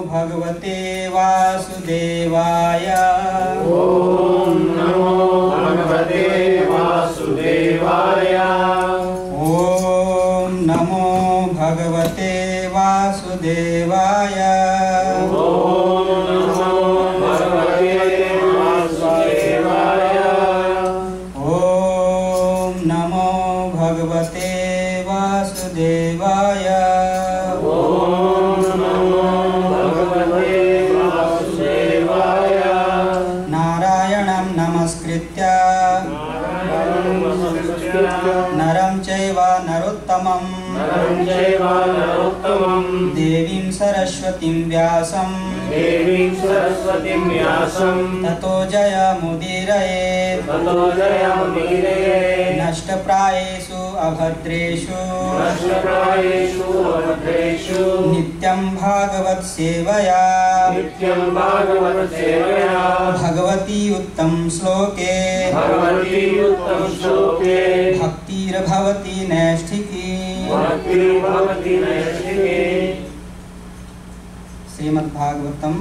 भगवते वासुदेवाय। ओम नमो भगवते वासुदेवाय। ओम नमो भगवते वासुदेवाय। ओम नमो भगवते वासुदेवाय। ओम नमो भगवते वासुदेवाय। ओम नमो भगवते वासुदेवाय। नारायणं नमस्कृत्य नरं चैव नरोत्तमं देवीं सरस्वतीं व्यासं ततो जयमुदीरयेत्। नष्टप्रायेषु अभद्रेषु नित्यं भागवत सेवया भगवती उत्तम श्लोके भक्तिर्भवति नैष्ठिकी। श्रीमद्भागवतम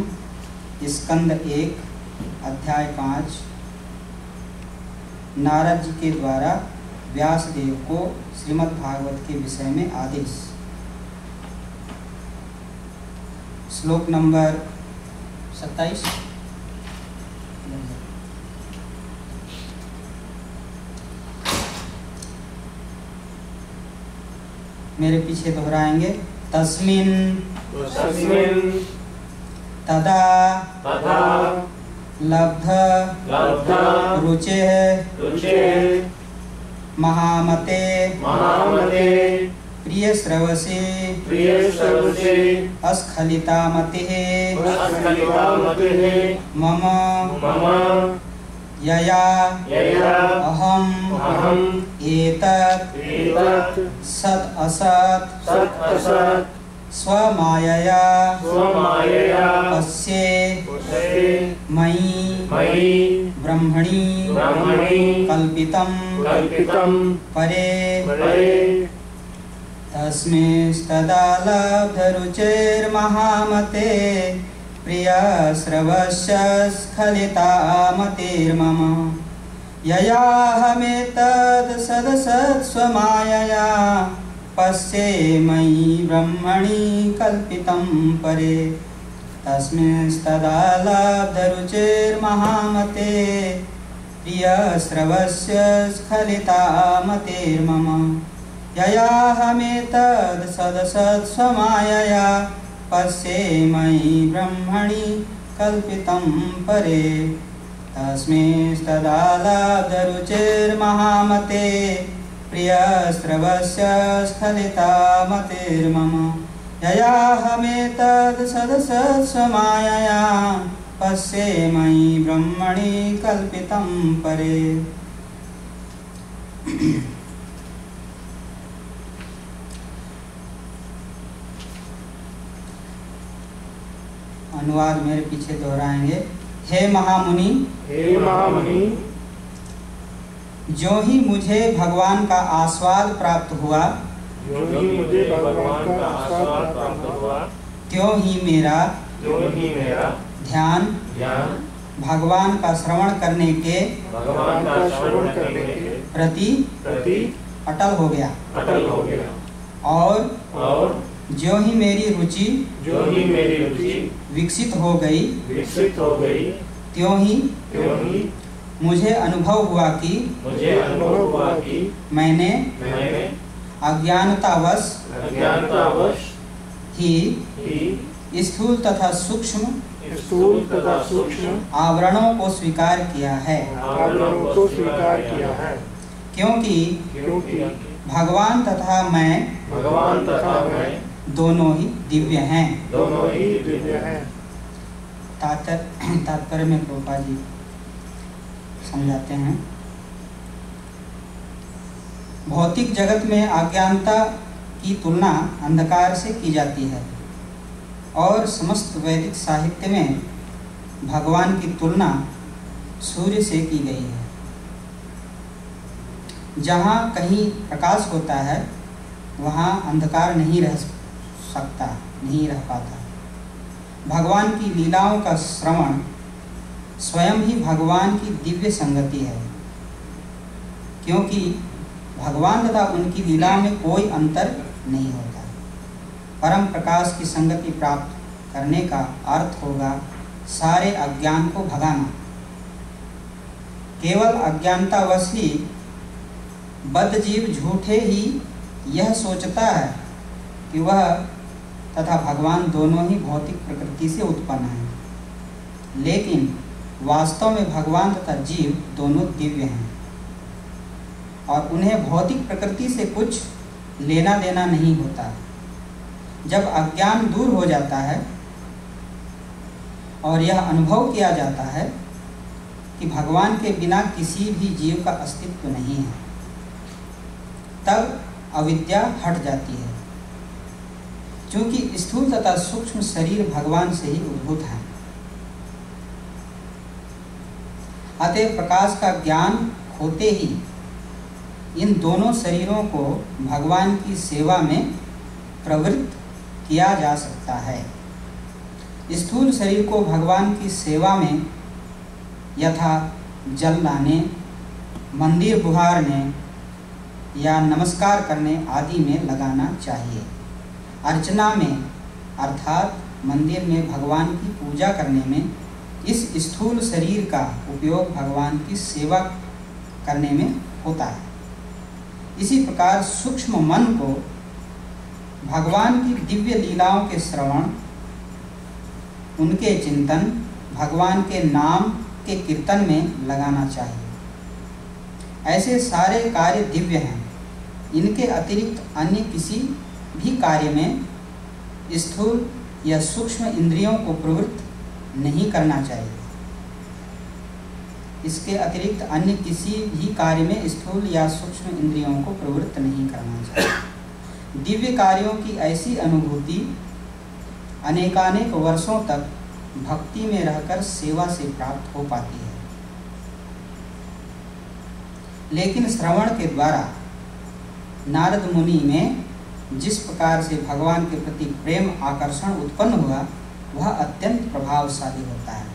स्कंद 1 अध्याय 5। नारद जी के द्वारा व्यासदेव को श्रीमद्भागवत के विषय में आदेश। श्लोक नंबर 27। मेरे पीछे दोहराएंगे। तस्मिन् तदा लब्ध रुचेः महामते प्रियश्रवसे अस्खलितामतिः मम यया अहम एतत् सत् असत् स्वमायया पश्ये मयि ब्रह्मणि कल्पितं परे। तस्मिंस्तदा लब्धरुचिर्महामते प्रियश्रवस्य स्खलितामतिर्मम ययाहमेतद् सदसत् स्वमायया पश्ये मयि ब्रह्मणि कल्पितं परे। तस्मिंस्तदा लब्धरुचिर्महामते प्रियश्रवस्य स्खलितामतिर्मम ययाहमेतद् सदसत् स्वमायया पश्ये मयि ब्रह्मणि कल्पितं परे। तस्मिंस्तदा लब्धरुचिर्महामते प्रियश्रवस्य स्खलितामतिर्मम ययाहमेतद् सदसत् स्वमायया पश्ये मयि ब्रह्मणि कल्पितं परे। अनुवाद मेरे पीछे दोहराएंगे। हे महामुनि, जो ही मुझे भगवान का आस्वाद प्राप्त हुआ त्यों ही मेरा ध्यान भगवान का श्रवण करने के प्रति अटल हो गया। और जो ही मेरी रुचि विकसित हो गई त्यों ही मुझे अनुभव हुआ कि मैंने अज्ञानतावश ही स्थूल तथा सूक्ष्म आवरणों को स्वीकार किया है। क्योंकि भगवान तथा मैं दोनों ही दिव्य हैं। तात्पर्य में प्रभुपाद जी समझाते हैं। भौतिक जगत में अज्ञानता की तुलना अंधकार से की जाती है और समस्त वैदिक साहित्य में भगवान की तुलना सूर्य से की गई है। जहाँ कहीं प्रकाश होता है वहाँ अंधकार नहीं रह सकता, नहीं रह पाता। भगवान की लीलाओं का श्रवण स्वयं ही भगवान की दिव्य संगति है, क्योंकि भगवान तथा उनकी लीलाओं में कोई अंतर नहीं होता। परम प्रकाश की संगति प्राप्त करने का अर्थ होगा सारे अज्ञान को भगाना। केवल अज्ञानतावश ही बद्ध जीव झूठे ही यह सोचता है कि वह तथा भगवान दोनों ही भौतिक प्रकृति से उत्पन्न हैं, लेकिन वास्तव में भगवान तथा जीव दोनों दिव्य हैं और उन्हें भौतिक प्रकृति से कुछ लेना देना नहीं होता। जब अज्ञान दूर हो जाता है और यह अनुभव किया जाता है कि भगवान के बिना किसी भी जीव का अस्तित्व नहीं है, तब अविद्या हट जाती है, क्योंकि स्थूल तथा सूक्ष्म शरीर भगवान से ही उद्भूत हैं। अतः प्रकाश का ज्ञान होते ही इन दोनों शरीरों को भगवान की सेवा में प्रवृत्त किया जा सकता है। स्थूल शरीर को भगवान की सेवा में यथा जल लाने, मंदिर बुहारने या नमस्कार करने आदि में लगाना चाहिए। अर्चना में अर्थात मंदिर में भगवान की पूजा करने में इस स्थूल शरीर का उपयोग भगवान की सेवा करने में होता है। इसी प्रकार सूक्ष्म मन को भगवान की दिव्य लीलाओं के श्रवण, उनके चिंतन, भगवान के नाम के कीर्तन में लगाना चाहिए। ऐसे सारे कार्य दिव्य हैं। इनके अतिरिक्त अन्य किसी भी कार्य में स्थूल या सूक्ष्म इंद्रियों को प्रवृत्त नहीं करना चाहिए। इसके अतिरिक्त अन्य किसी भी कार्य में स्थूल या सूक्ष्म इंद्रियों को प्रवृत्त नहीं करना चाहिए। दिव्य कार्यों की ऐसी अनुभूति अनेकानेक वर्षों तक भक्ति में रहकर सेवा से प्राप्त हो पाती है, लेकिन श्रवण के द्वारा नारद मुनि में जिस प्रकार से भगवान के प्रति प्रेम आकर्षण उत्पन्न हुआ, वह अत्यंत प्रभावशाली होता है।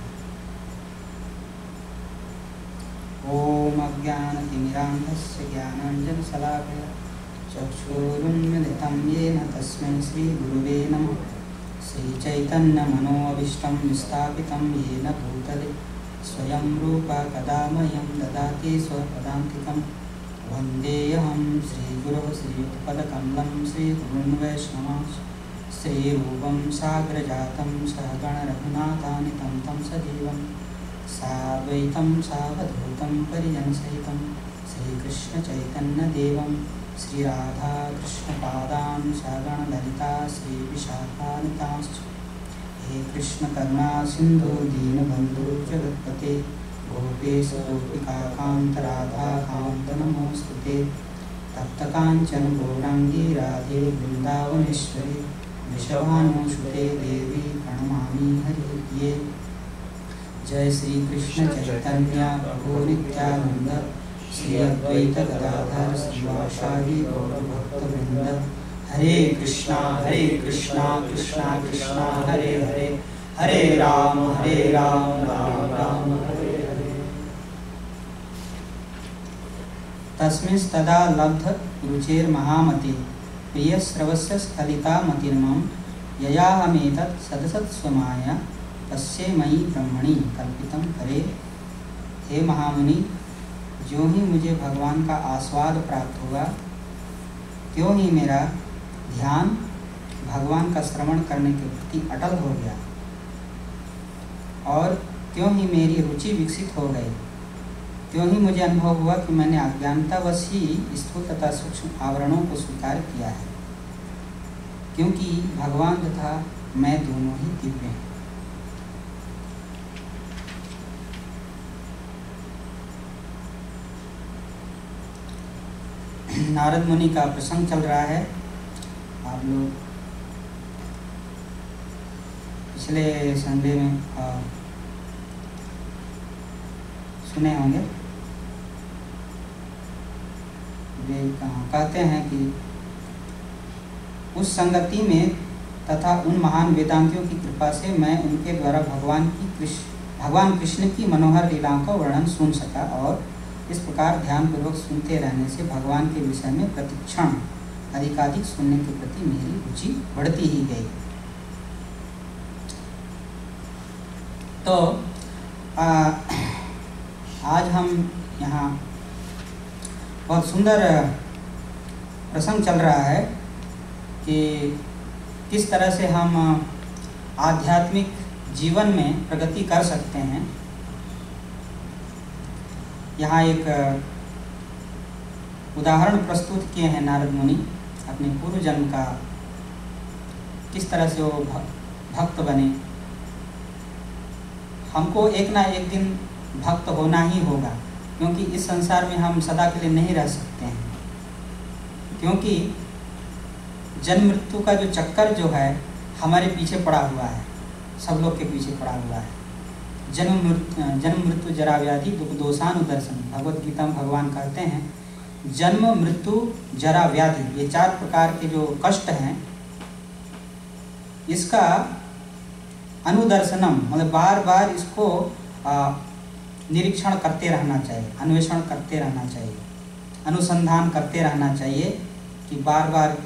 ओम अज्ञानतिमिरान्धस्य ज्ञानाञ्जनशलाकया चक्षुरुन्मिलितं येन तस्मै श्रीगुरुवे नमः। श्रीचैतन्यमनोऽभीष्टं स्थापितं येन भूतले स्वयं रूपा कदा मह्यं ददाति स्वपदान्तिकं। वन्देऽहं श्रीगुरोः श्रीयुतपदकमलं श्रीगुरून् वैष्णवांश्च श्रीरूपं साग्रजातं सहगणरघुनाथान्वितं तं सजीवं साद्वैतं सावधूतं परिजनसहितं श्रीकृष्णचैतन्यदेवं श्रीराधाकृष्णपादान् सहगणललिता श्रीविशाखान्वितांश्च। हे कृष्ण करुणा सिंधु दीनबंधु जगत्पते गोपेश गोपिकान्त राधा कान्त नमोस्तुते। तप्त कांचन गौरांगी राधे वृंदावनेश्वरी वृषभानुसुते देवी प्रणमामि हरिप्रिये। जय श्री कृष्ण चैतन्य प्रभु नित्यानंद श्री अद्वैत गदाधर श्रीवासादि गौरभक्तवृंद। हरे कृष्णा कृष्णा कृष्णा हरे हरे, हरे राम राम राम हरे हरे। तस्मिंस्तदा लब्ध रुचेर्महामते प्रियश्रवस्य स्खलिता मतिर्मम। ययाहमेतत् सदसत्स्वमाया तस्यै मयि ब्रह्मणि कल्पितं करे। हे महामुनि, ज्यों ही मुझे भगवान का आस्वाद प्राप्त हुआ, त्यों ही मेरा ध्यान भगवान का श्रवण करने के प्रति अटल हो गया और त्यों ही मेरी रुचि विकसित हो गई। त्यों ही मुझे अनुभव हुआ कि मैंने अज्ञानतावश ही स्थूल तथा सूक्ष्म आवरणों को स्वीकार किया है, क्योंकि भगवान तथा मैं दोनों ही दिव्य हैं। नारद मुनि का प्रसंग चल रहा है। आप लोग पिछले संडे में सुने होंगे। वे कहते हैं कि उस संगति में तथा उन महान वेदांतियों की कृपा से मैं उनके द्वारा भगवान कृष्ण की मनोहर लीलाओं का वर्णन सुन सका और इस प्रकार ध्यानपूर्वक सुनते रहने से भगवान के विषय में प्रतिक्षण अधिकाधिक सुनने के प्रति मेरी रुचि बढ़ती ही गई। तो आज हम यहाँ बहुत सुंदर प्रसंग चल रहा है कि किस तरह से हम आध्यात्मिक जीवन में प्रगति कर सकते हैं। यहाँ एक उदाहरण प्रस्तुत किए हैं नारद मुनि अपने पूर्व जन्म का, किस तरह से वो भक्त बने। हमको एक ना एक दिन भक्त होना ही होगा, क्योंकि इस संसार में हम सदा के लिए नहीं रह सकते हैं, क्योंकि जन्म मृत्यु का जो चक्कर जो है हमारे पीछे पड़ा हुआ है, सब लोग के पीछे पड़ा हुआ है। जन्म मृत्यु जरा व्याधि दुख दोषानुदर्शन, भगवत गीता में भगवान कहते हैं जन्म मृत्यु जरा व्याधि, ये 4 प्रकार के जो कष्ट हैं, इसका अनुदर्शनम मतलब बार बार इसको निरीक्षण करते रहना चाहिए, अन्वेषण करते रहना चाहिए, अनुसंधान करते रहना चाहिए कि बार बार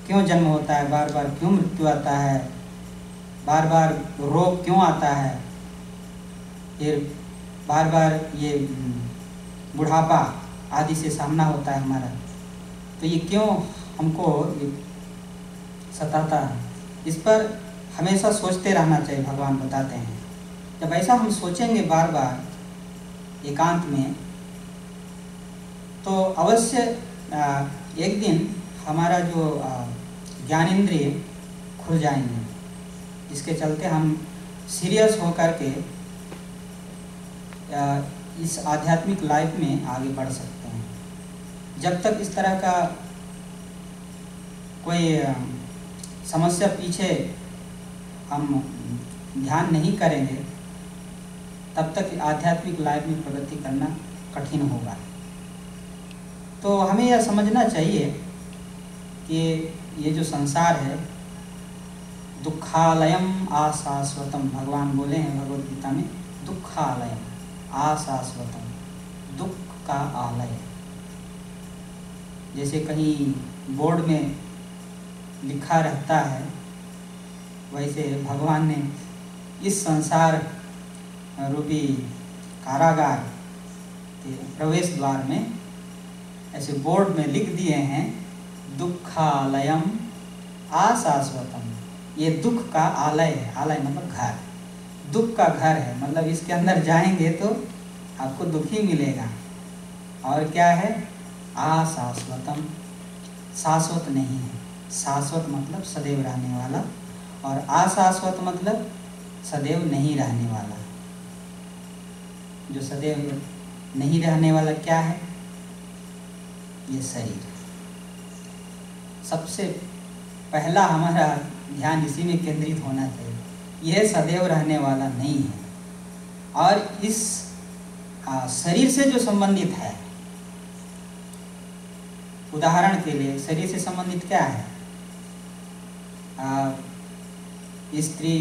क्यों जन्म होता है, बार बार क्यों मृत्यु आता है, बार बार रोग क्यों आता है, फिर बार बार ये बुढ़ापा आदि से सामना होता है हमारा, तो ये क्यों हमको ये सताता है। इस पर हमेशा सोचते रहना चाहिए, भगवान बताते हैं। जब ऐसा हम सोचेंगे बार बार एकांत में, तो अवश्य एक दिन हमारा जो ज्ञानेंद्रिय खुल जाएंगे, जिसके चलते हम सीरियस होकर के इस आध्यात्मिक लाइफ में आगे बढ़ सकते हैं। जब तक इस तरह का कोई समस्या पीछे हम ध्यान नहीं करेंगे, तब तक आध्यात्मिक लाइफ में प्रगति करना कठिन होगा। तो हमें यह समझना चाहिए कि ये जो संसार है दुखालयम आशाश्वतम, भगवान बोले हैं भगवत गीता में, दुखालयम आशाश्वतम, दुख का आलय। जैसे कहीं बोर्ड में लिखा रहता है, वैसे भगवान ने इस संसार रूपी कारागार के प्रवेश द्वार में ऐसे बोर्ड में लिख दिए हैं दुखालयम आशाश्वतम, ये दुख का आलय है। आलय मतलब घर, दुख का घर है, मतलब इसके अंदर जाएंगे तो आपको दुख ही मिलेगा। और क्या है? आशाश्वतम, शाश्वत नहीं है। शाश्वत मतलब सदैव रहने वाला, और अशाश्वत मतलब सदैव नहीं रहने वाला। जो सदैव नहीं रहने वाला क्या है? ये शरीर। सबसे पहला हमारा ध्यान इसी में केंद्रित होना चाहिए। यह सदैव रहने वाला नहीं है, और इस शरीर से जो संबंधित है, उदाहरण के लिए शरीर से संबंधित क्या है? स्त्री,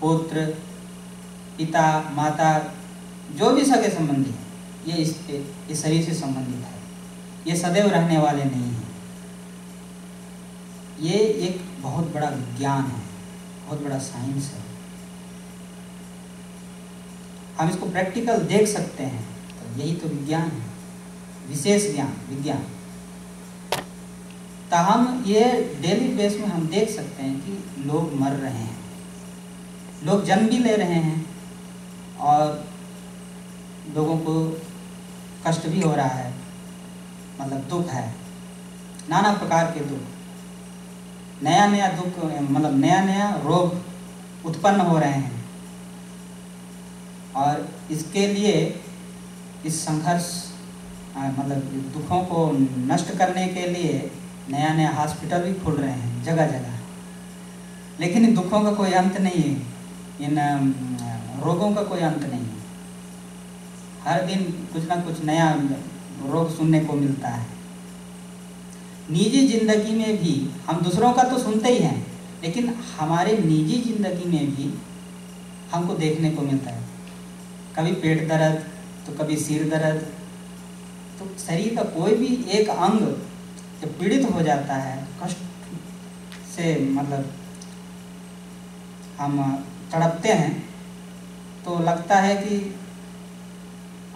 पुत्र, पिता, माता, जो भी सगे संबंधी है, ये शरीर से संबंधित है। ये सदैव रहने वाले नहीं हैं। ये एक बहुत बड़ा विज्ञान है, बहुत बड़ा साइंस है। हम इसको प्रैक्टिकल देख सकते हैं, तो यही तो विज्ञान है, विशेष ज्ञान, विज्ञान। ताहम ये डेली बेस में हम देख सकते हैं कि लोग मर रहे हैं, लोग जन्म भी ले रहे हैं, और लोगों को कष्ट भी हो रहा है, मतलब दुख है, नाना प्रकार के दुख, नया नया दुख, मतलब नया नया रोग उत्पन्न हो रहे हैं। और इसके लिए इस संघर्ष, मतलब दुखों को नष्ट करने के लिए नया नया हॉस्पिटल भी खुल रहे हैं जगह जगह। लेकिन इन दुखों का कोई अंत नहीं है, इन रोगों का कोई अंत नहीं है। हर दिन कुछ ना कुछ नया रोग सुनने को मिलता है। निजी जिंदगी में भी हम दूसरों का तो सुनते ही हैं, लेकिन हमारे निजी जिंदगी में भी हमको देखने को मिलता है, कभी पेट दर्द तो कभी सिर दर्द। तो शरीर का कोई भी एक अंग जब पीड़ित हो जाता है, कष्ट से मतलब हम तड़पते हैं, तो लगता है कि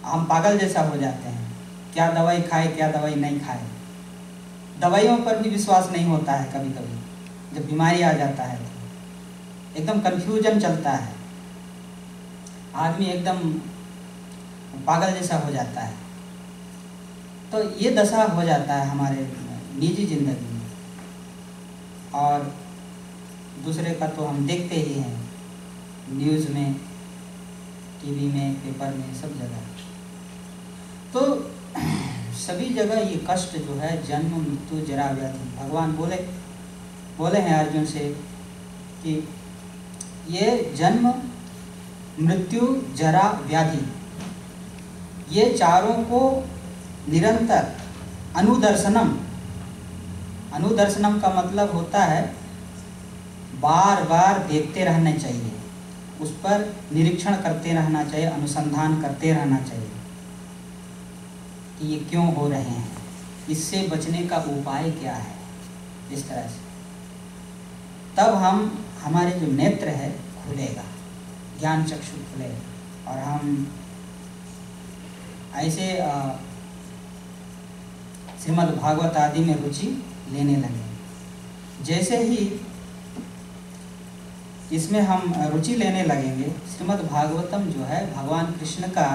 हम पागल जैसा हो जाते हैं, क्या दवाई खाए क्या दवाई नहीं खाए। दवाइयों पर भी विश्वास नहीं होता है, कभी कभी जब बीमारी आ जाता है तो एकदम कंफ्यूजन चलता है, आदमी एकदम पागल जैसा हो जाता है। तो ये दशा हो जाता है हमारे निजी जिंदगी में, और दूसरे का तो हम देखते ही हैं, न्यूज़ में, टीवी में, पेपर में, सब जगह। तो सभी जगह ये कष्ट जो है, जन्म मृत्यु जरा व्याधि, भगवान बोले हैं अर्जुन से कि ये जन्म मृत्यु जरा व्याधि, ये चारों को निरंतर अनुदर्शनम का मतलब होता है बार बार देखते रहना चाहिए, उस पर निरीक्षण करते रहना चाहिए, अनुसंधान करते रहना चाहिए कि ये क्यों हो रहे हैं, इससे बचने का उपाय क्या है। इस तरह से तब हमारे जो नेत्र है खुलेगा, ज्ञान चक्षु खुलेगा, और हम ऐसे श्रीमद् भागवत आदि में रुचि लेने लगे। जैसे ही इसमें हम रुचि लेने लगेंगे, श्रीमद् भागवतम जो है भगवान कृष्ण का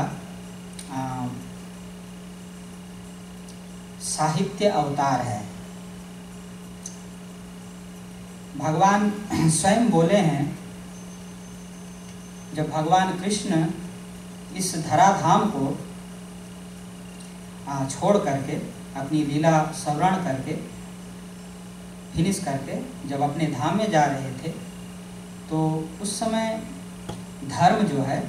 साहित्य अवतार है। भगवान स्वयं बोले हैं, जब भगवान कृष्ण इस धराधाम को छोड़ करके, अपनी लीला संवरण करके, फिनिश करके जब अपने धाम में जा रहे थे, तो उस समय धर्म जो है,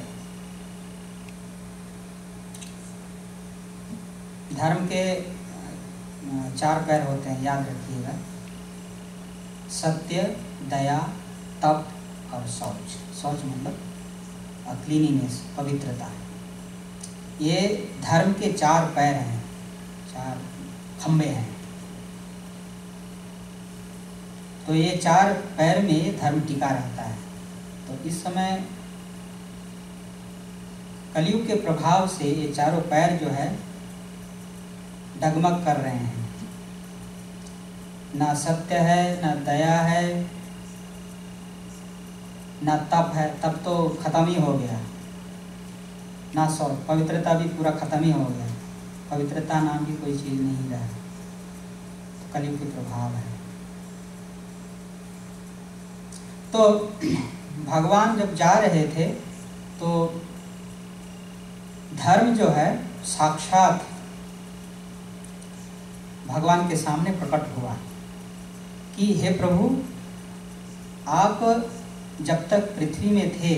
धर्म के 4 पैर होते हैं, याद रखिएगा, सत्य, दया, तप और शौच। शौच मतलब क्लीनिनेस, पवित्रता। ये धर्म के 4 पैर हैं, 4 खंबे हैं। तो ये 4 पैर में ये धर्म टिका रहता है। तो इस समय कलयुग के प्रभाव से ये चारों पैर जो है डगमग कर रहे हैं, ना सत्य है, ना दया है, ना तप है, तप तो खत्म ही हो गया, ना शौच, पवित्रता भी पूरा खत्म ही हो गया, पवित्रता नाम की कोई चीज़ नहीं रहा। तो कलयुग के प्रभाव है। तो भगवान जब जा रहे थे, तो धर्म जो है साक्षात भगवान के सामने प्रकट हुआ कि हे प्रभु, आप जब तक पृथ्वी में थे,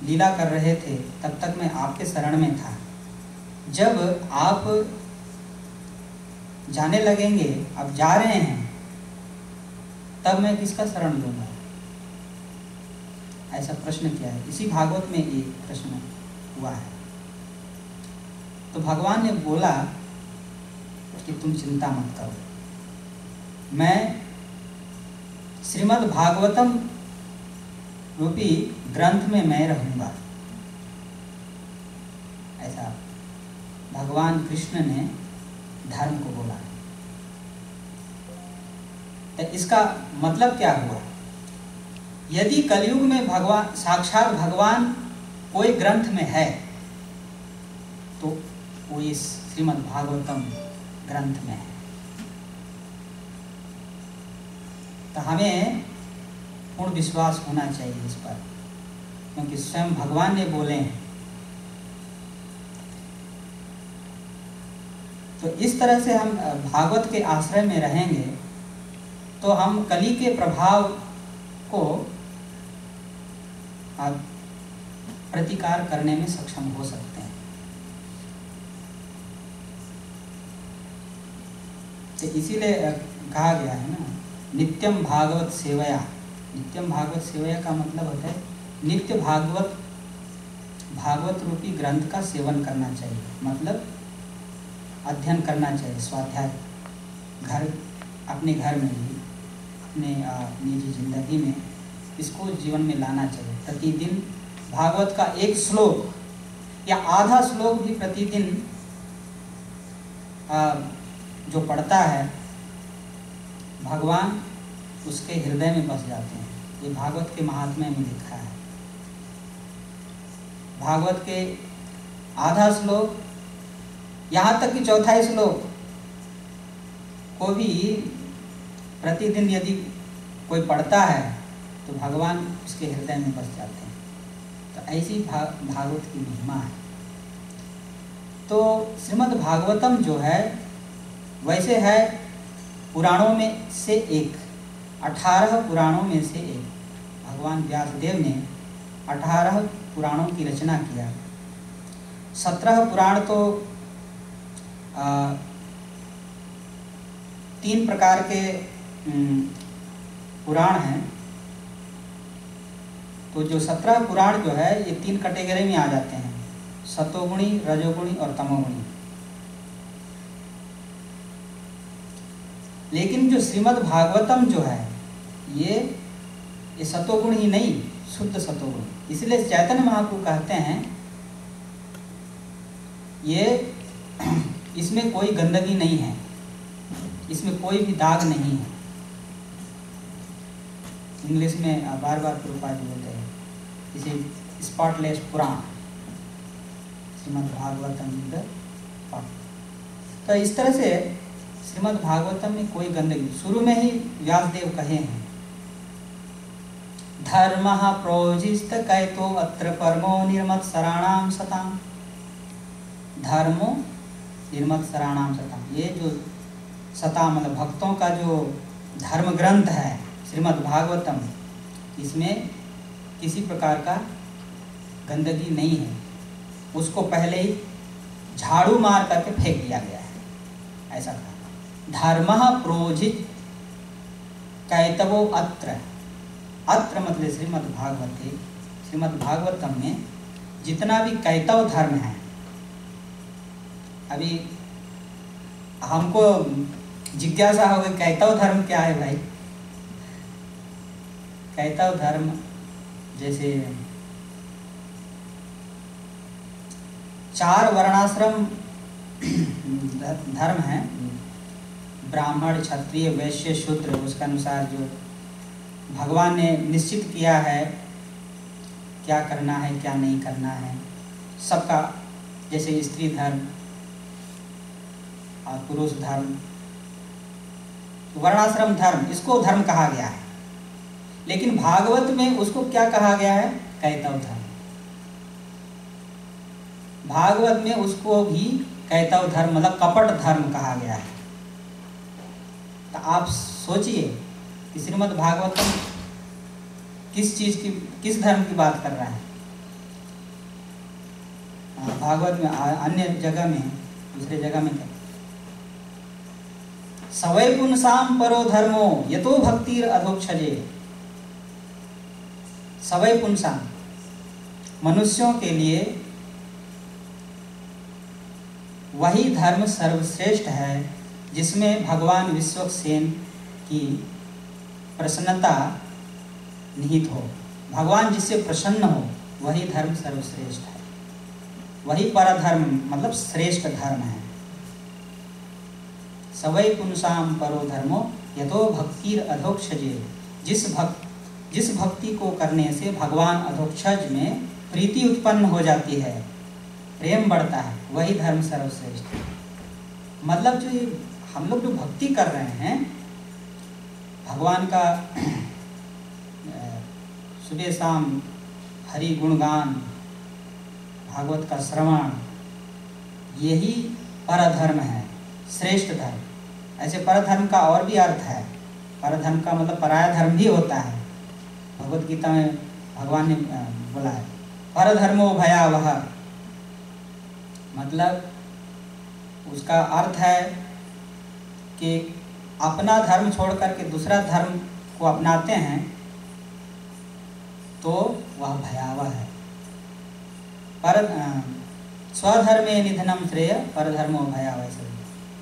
लीला कर रहे थे, तब तक मैं आपके शरण में था। जब आप जाने लगेंगे, अब जा रहे हैं, तब मैं किसका शरण लूँगा? ऐसा प्रश्न किया है। इसी भागवत में ये प्रश्न हुआ है। तो भगवान ने बोला कि तुम चिंता मत करो, मैं श्रीमद् भागवतम रूपी ग्रंथ में मैं रहूँगा। ऐसा भगवान कृष्ण ने धर्म को बोला। तो इसका मतलब क्या हुआ? यदि कलयुग में भगवान, साक्षात भगवान कोई ग्रंथ में है, तो वो इस श्रीमद् भागवतम ग्रंथ में है। तो हमें पूर्ण विश्वास होना चाहिए इस पर, क्योंकि स्वयं भगवान ने बोले हैं। तो इस तरह से हम भागवत के आश्रय में रहेंगे, तो हम कली के प्रभाव को प्रतिकार करने में सक्षम हो सकते हैं। तो इसीलिए कहा गया है ना, नित्यम भागवत सेवया नित्यम भागवत सेवया का मतलब होता है नित्य भागवत रूपी ग्रंथ का सेवन करना चाहिए, मतलब अध्ययन करना चाहिए, स्वाध्याय अपने घर में भी, अपने निजी जिंदगी में इसको जीवन में लाना चाहिए। प्रतिदिन भागवत का एक श्लोक या आधा श्लोक भी प्रतिदिन जो पढ़ता है भगवान उसके हृदय में बस जाते हैं। ये भागवत के महात्म्य में लिखा है। भागवत के आधा श्लोक यहाँ तक कि चौथाई श्लोक को भी प्रतिदिन यदि कोई पढ़ता है तो भगवान उसके हृदय में बस जाते हैं। तो ऐसी भागवत की महिमा है। तो श्रीमद् भागवतम जो है वैसे है पुराणों में से एक, 18 पुराणों में से एक। भगवान व्यासदेव ने 18 पुराणों की रचना किया। 17 पुराण तो 3 प्रकार के पुराण हैं। तो जो 17 पुराण जो है ये 3 कैटेगरी में आ जाते हैं, सतोगुणी, रजोगुणी और तमोगुणी। लेकिन जो श्रीमद् भागवतम जो है ये सतोगुण ही नहीं, शुद्ध सतोगुण। इसलिए चैतन्य महाप्रभु कहते हैं ये इसमें कोई गंदगी नहीं है, इसमें कोई भी दाग नहीं है। इंग्लिश में बार बार प्रभुपाद जी बोलते हैं इसे स्पॉटलेस पुराण, श्रीमद् भागवतम। तो इस तरह से श्रीमद् भागवतम में कोई गंदगी, शुरू में ही व्यासदेव कहे हैं धर्मः प्रोजिष्ट कैतो अत्र परमो निर्मत्सराणाम सताम। धर्मो निर्मत्सराणाम सताम, ये जो सता मतलब भक्तों का जो धर्म ग्रंथ है श्रीमद् भागवतम, इसमें किसी प्रकार का गंदगी नहीं है। उसको पहले ही झाड़ू मार करके फेंक दिया गया है, ऐसा कहा। धर्मः प्रोजित कैतवो अत्र, अत्र मतलब श्रीमद् भागवतम में जितना भी कैतव धर्म है। अभी हमको जिज्ञासा हो गई कैतव धर्म क्या है भाई। कैतव धर्म जैसे 4 वर्णाश्रम धर्म है, ब्राह्मण, क्षत्रिय, वैश्य, शूद्र। उसके अनुसार जो भगवान ने निश्चित किया है क्या करना है क्या नहीं करना है सबका, जैसे स्त्री धर्म और पुरुष धर्म, वर्णाश्रम धर्म, इसको धर्म कहा गया है। लेकिन भागवत में उसको क्या कहा गया है, कैतव धर्म। भागवत में उसको भी कैतव धर्म मतलब कपट धर्म कहा गया है। तो आप सोचिए कि श्रीमद् भागवतम किस धर्म की बात कर रहा है। भागवत में अन्य जगह में, दूसरे जगह में क्या, सवै पुंसाम परो धर्मो यतो भक्तिर अधोक्षजे। सवै पुंसाम, मनुष्यों के लिए वही धर्म सर्वश्रेष्ठ है जिसमें भगवान विश्वक्सेन की प्रसन्नता निहित हो। भगवान जिससे प्रसन्न हो वही धर्म सर्वश्रेष्ठ है, वही परधर्म मतलब श्रेष्ठ धर्म है। सवै पुंसाम परो धर्मो यतो भक्तिर अधोक्षजे। जिस भक्ति को करने से भगवान अधोक्षज में प्रीति उत्पन्न हो जाती है, प्रेम बढ़ता है, वही धर्म सर्वश्रेष्ठ है। मतलब जो हम लोग जो भक्ति कर रहे हैं भगवान का, सुबह शाम हरि गुणगान, भागवत का श्रवण, यही परधर्म है, श्रेष्ठ धर्म। ऐसे परधर्म का और भी अर्थ है। परधर्म का मतलब पराया धर्म भी होता है। भगवत गीता में भगवान ने बोला है परधर्मो भयावह, मतलब उसका अर्थ है कि अपना धर्म छोड़ करके दूसरा धर्म को अपनाते हैं तो वह भयावह है। पर स्वधर्मे निधनम श्रेय परधर्मो भयावह।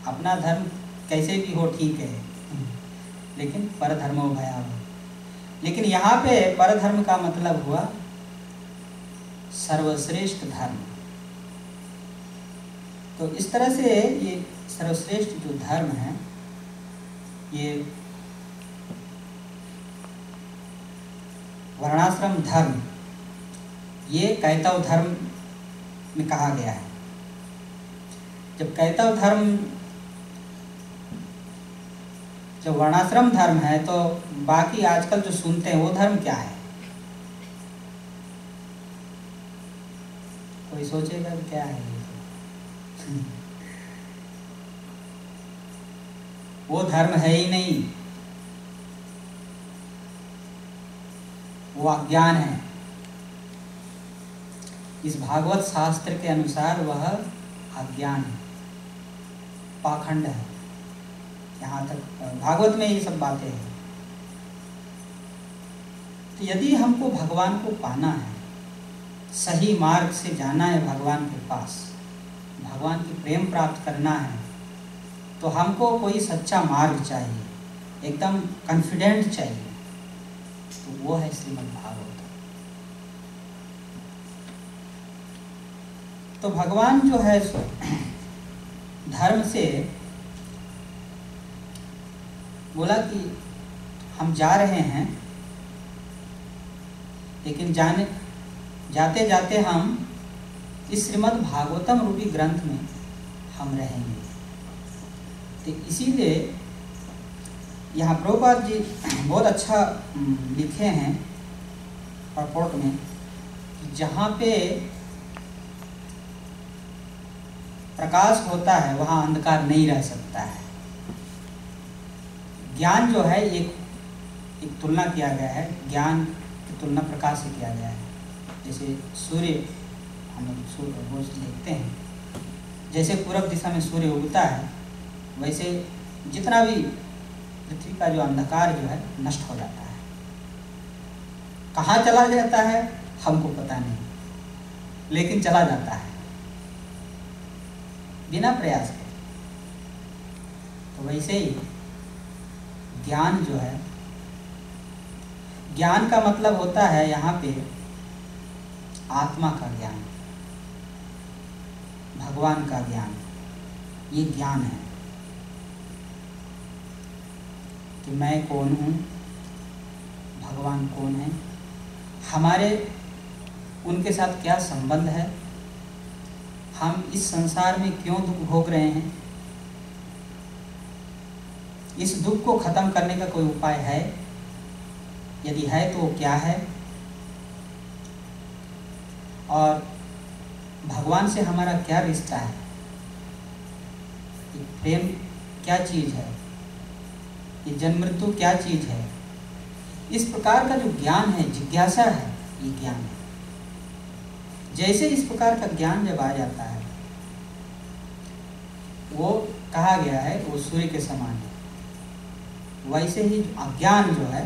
अपना धर्म कैसे भी हो ठीक है, लेकिन परधर्मो भयावह। लेकिन यहाँ पे परधर्म का मतलब हुआ सर्वश्रेष्ठ धर्म। तो इस तरह से ये सर्वश्रेष्ठ जो धर्म है, ये वर्णाश्रम धर्म, ये कैतव धर्म में कहा गया है। जब कैतव धर्म, जब वर्णाश्रम धर्म है, तो बाकी आजकल जो सुनते हैं वो धर्म क्या है? कोई सोचेगा कि क्या है ये? वो धर्म है ही नहीं, वो अज्ञान है। इस भागवत शास्त्र के अनुसार वह अज्ञान है, पाखंड है। यहाँ तक भागवत में ये सब बातें हैं। तो यदि हमको भगवान को पाना है, सही मार्ग से जाना है भगवान के पास, भगवान की प्रेम प्राप्त करना है, तो हमको कोई सच्चा मार्ग चाहिए, एकदम कॉन्फिडेंट चाहिए। तो वो है श्रीमद् भागवत। तो भगवान जो है धर्म से बोला कि हम जा रहे हैं, लेकिन जाते जाते हम इस श्रीमद् भागवतम रूपी ग्रंथ में हम रहेंगे। तो इसीलिए यहाँ प्रभुपाद जी बहुत अच्छा लिखे हैं रिपोर्ट में कि जहाँ पे प्रकाश होता है वहाँ अंधकार नहीं रह सकता है। ज्ञान जो है एक तुलना किया गया है, ज्ञान की तुलना प्रकाश से किया गया है। जैसे सूर्य, हम लोग सूर्य रोज देखते हैं, जैसे पूरब दिशा में सूर्य उगता है, वैसे जितना भी पृथ्वी का जो अंधकार जो है नष्ट हो जाता है। कहाँ चला जाता है हमको पता नहीं, लेकिन चला जाता है बिना प्रयास के। तो वैसे ही ज्ञान जो है, ज्ञान का मतलब होता है यहाँ पे आत्मा का ज्ञान, भगवान का ज्ञान। ये ज्ञान है कि मैं कौन हूँ, भगवान कौन है, हमारे उनके साथ क्या संबंध है, हम इस संसार में क्यों दुख भोग रहे हैं, इस दुख को खत्म करने का कोई उपाय है, यदि है तो वो क्या है, और भगवान से हमारा क्या रिश्ता है, ये प्रेम क्या चीज़ है, ये जन्म मृत्यु क्या चीज़ है। इस प्रकार का जो ज्ञान है, जिज्ञासा है, ये ज्ञान है। जैसे इस प्रकार का ज्ञान जब आ जाता है, वो कहा गया है वो सूर्य के समान है, वैसे ही अज्ञान जो है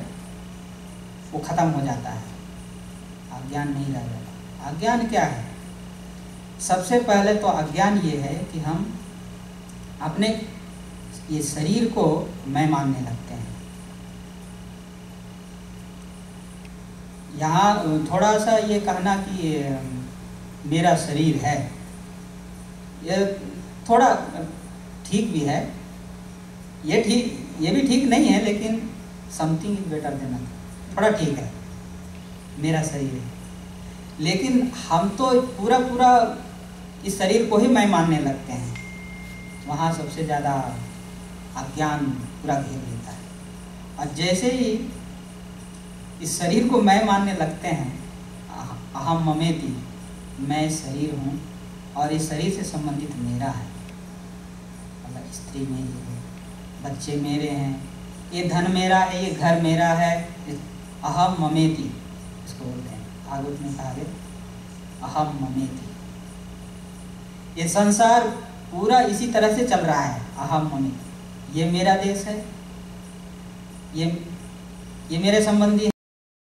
वो खत्म हो जाता है, अज्ञान नहीं रह जाता। अज्ञान क्या है? सबसे पहले तो अज्ञान ये है कि हम अपने ये शरीर को मैं मानने लगते हैं। यहाँ थोड़ा सा ये कहना कि मेरा शरीर है, ये थोड़ा ठीक भी है, ये भी ठीक नहीं है, लेकिन something is better than nothing, थोड़ा ठीक है, मेरा शरीर है। लेकिन हम तो पूरा इस शरीर को ही मैं मानने लगते हैं, वहाँ सबसे ज़्यादा अज्ञान पूरा घेर लेता है। और जैसे ही इस शरीर को मैं मानने लगते हैं, अहम ममेति, मैं शरीर हूँ और इस शरीर से संबंधित मेरा है, मतलब स्त्री मेरी है, बच्चे मेरे हैं, ये धन मेरा है, ये घर मेरा है, अहम ममेति इसको बोलते हैं। भागवत में कहा गया अहम ममेति। ये संसार पूरा इसी तरह से चल रहा है, अहम ममेति। ये मेरा देश है, ये मेरे संबंधी